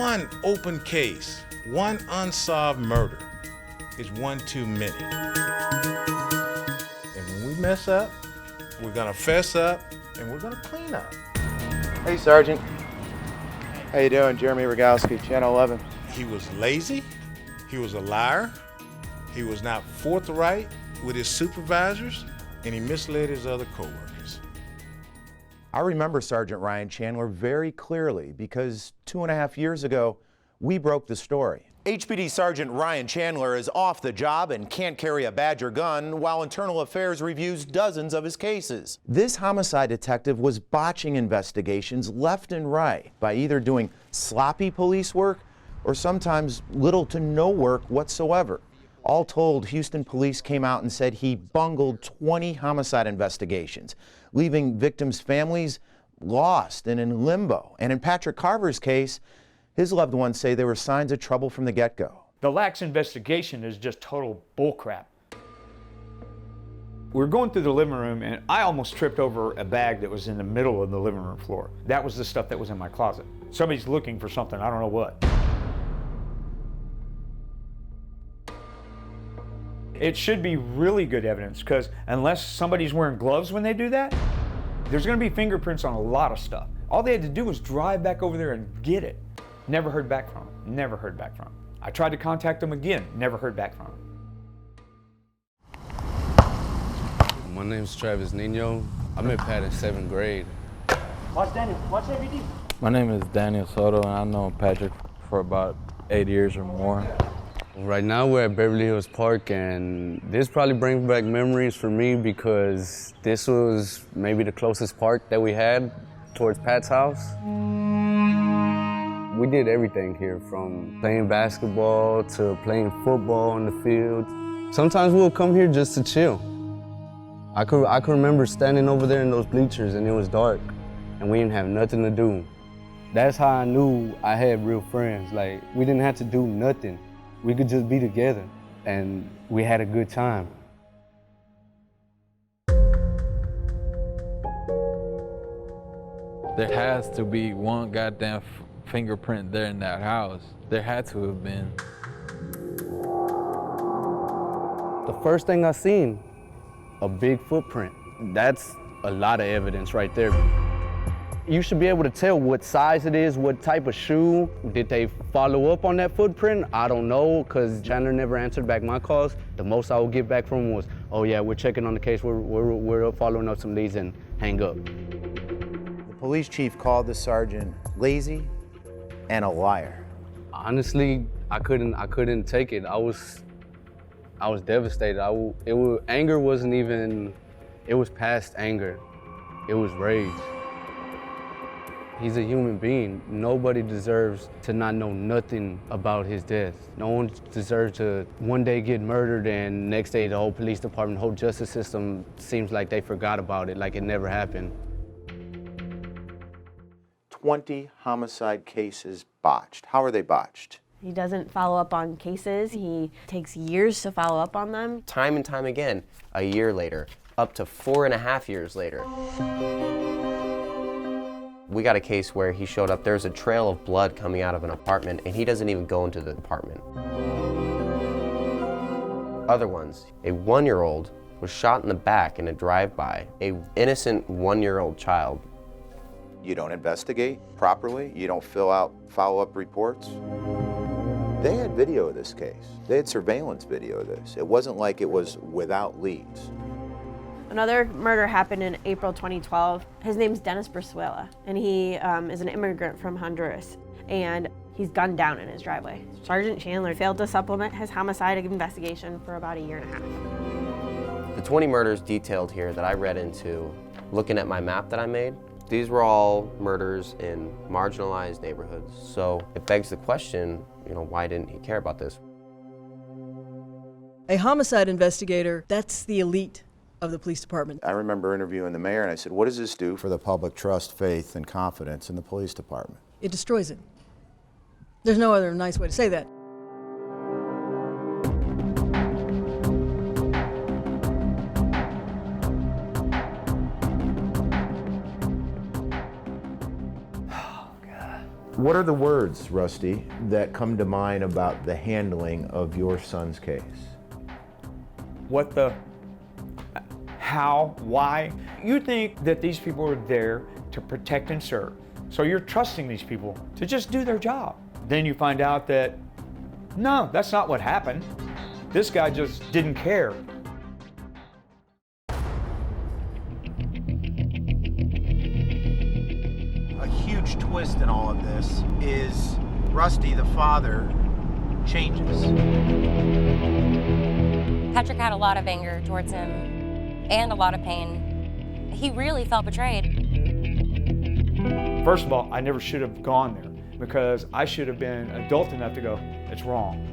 one open case, one unsolved murder is one too many. And when we mess up, we're gonna fess up and we're gonna clean up. Hey, Sergeant. How you doing? Jeremy Rogalski, Channel 11. He was lazy, he was a liar, he was not forthright with his supervisors, and he misled his other coworkers. I remember Sergeant Ryan Chandler very clearly because 2.5 years ago, we broke the story. HPD Sergeant Ryan Chandler is off the job and can't carry a badge or gun while Internal Affairs reviews dozens of his cases. This homicide detective was botching investigations left and right by either doing sloppy police work or sometimes little to no work whatsoever. All told, Houston police came out and said he bungled 20 homicide investigations, leaving victims' families lost and in limbo. And in Patrick Carver's case, his loved ones say there were signs of trouble from the get-go. The lax investigation is just total bullcrap. We were going through the living room and I almost tripped over a bag that was in the middle of the living room floor. That was the stuff that was in my closet. Somebody's looking for something, I don't know what. It should be really good evidence because unless somebody's wearing gloves when they do that, there's going to be fingerprints on a lot of stuff. All they had to do was drive back over there and get it. Never heard back from him. Never heard back from him. I tried to contact him again. Never heard back from him. My name's Travis Nino. I met Pat in 7th grade. Watch Daniel. Watch everything. My name is Daniel Soto, and I've known Patrick for about 8 years or more. Right now we're at Beverly Hills Park, and this probably brings back memories for me because this was maybe the closest park that we had towards Pat's house. We did everything here, from playing basketball to playing football on the field. Sometimes we'll come here just to chill. I could remember standing over there in those bleachers and it was dark and we didn't have nothing to do. That's how I knew I had real friends. Like, we didn't have to do nothing. We could just be together and we had a good time. There has to be one goddamn fingerprint there in that house. There had to have been. The first thing I seen, a big footprint. That's a lot of evidence right there. You should be able to tell what size it is, what type of shoe. Did they follow up on that footprint? I don't know, because Chandler never answered back my calls. The most I would get back from him was, oh yeah, we're checking on the case, we're following up some leads, and hang up. The police chief called the sergeant lazy and a liar. Honestly, I couldn't take it. I was devastated. Anger wasn't even, it was past anger. It was rage. He's a human being. Nobody deserves to not know nothing about his death. No one deserves to one day get murdered and next day the whole police department, the whole justice system seems like they forgot about it, like it never happened. 20 homicide cases botched. How are they botched? He doesn't follow up on cases. He takes years to follow up on them. Time and time again, a year later, up to 4.5 years later. We got a case where he showed up, there's a trail of blood coming out of an apartment and he doesn't even go into the apartment. Other ones, a 1-year-old was shot in the back in a drive-by, an innocent 1-year-old child. You don't investigate properly. You don't fill out follow-up reports. They had video of this case. They had surveillance video of this. It wasn't like it was without leads. Another murder happened in April 2012. His name's Dennis Brizuela, and he is an immigrant from Honduras, and he's gunned down in his driveway. Sergeant Chandler failed to supplement his homicide investigation for about 1.5 years. The 20 murders detailed here that I read into, looking at my map that I made, these were all murders in marginalized neighborhoods. So it begs the question, why didn't he care about this? A homicide investigator, that's the elite of the police department. I remember interviewing the mayor and I said, what does this do for the public trust, faith, and confidence in the police department? It destroys it. There's no other nice way to say that. What are the words, Rusty, that come to mind about the handling of your son's case? What the, how, why? You think that these people are there to protect and serve. So you're trusting these people to just do their job. Then you find out that, no, that's not what happened. This guy just didn't care. A huge twist in all of this is Rusty, the father, changes. Patrick had a lot of anger towards him and a lot of pain. He really felt betrayed. First of all, I never should have gone there because I should have been adult enough to go, it's wrong.